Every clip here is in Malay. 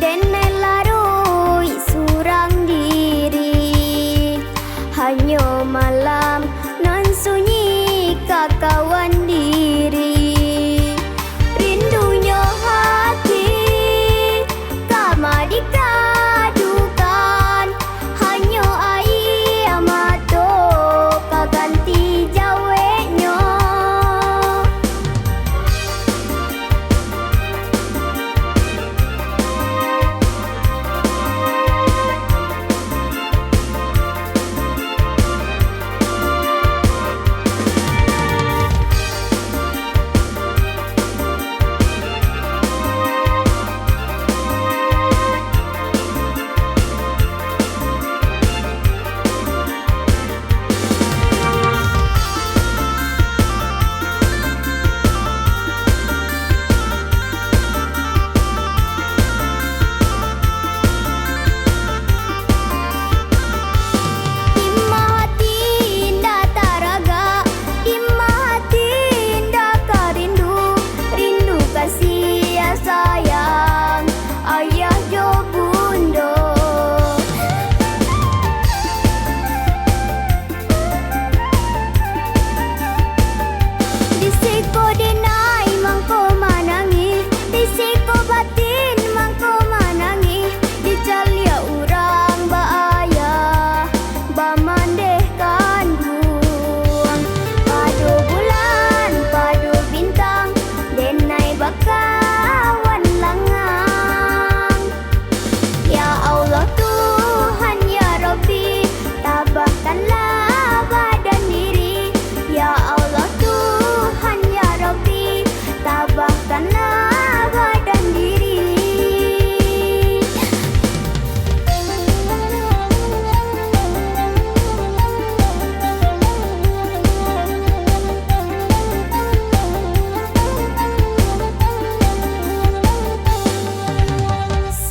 denai larui surang diri. Hanya malam nan sunyi kakawan diri. Rindunya hati kama dikadukan, hanya air mata kaganti jawenya. Kawan langang, ya Allah Tuhan ya Rabbi, tabahkanlah badan diri. Ya Allah Tuhan ya Rabbi, tabahkanlah badan diri.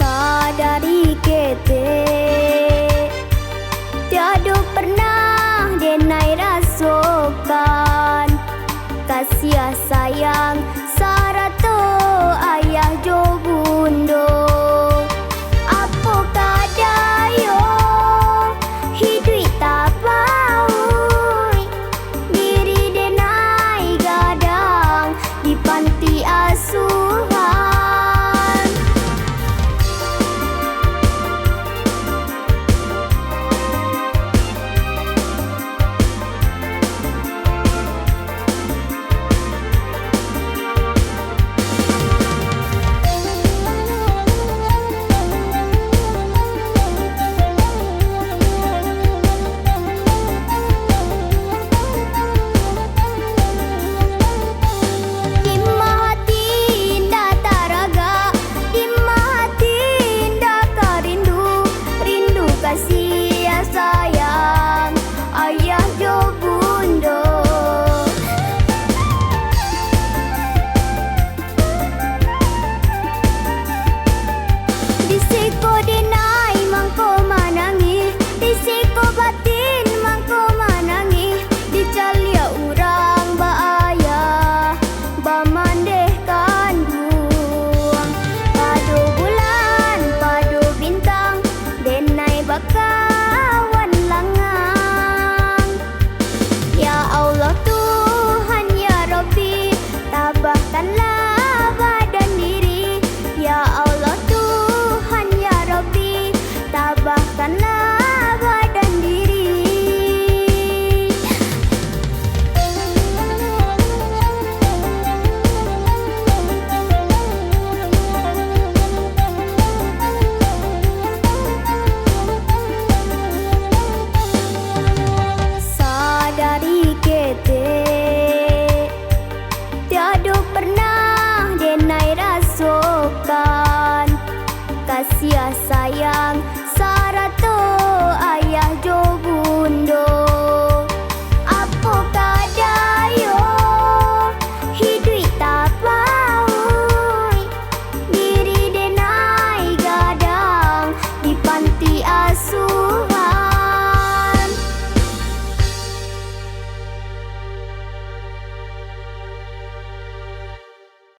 Sadari kete tiada pernah denai rasakan kasih sayang sarata ayah jo bundo. Apakah daya hidup tak baui, diri denai gadang di panti asuhan. Kawan langang, ya Allah Tuhan ya Rabbi, tabahkanlah badan diri. Ya Allah Tuhan ya Rabbi, tabahkanlah badan diri. Tiada pernah denai rasakan kasih sayang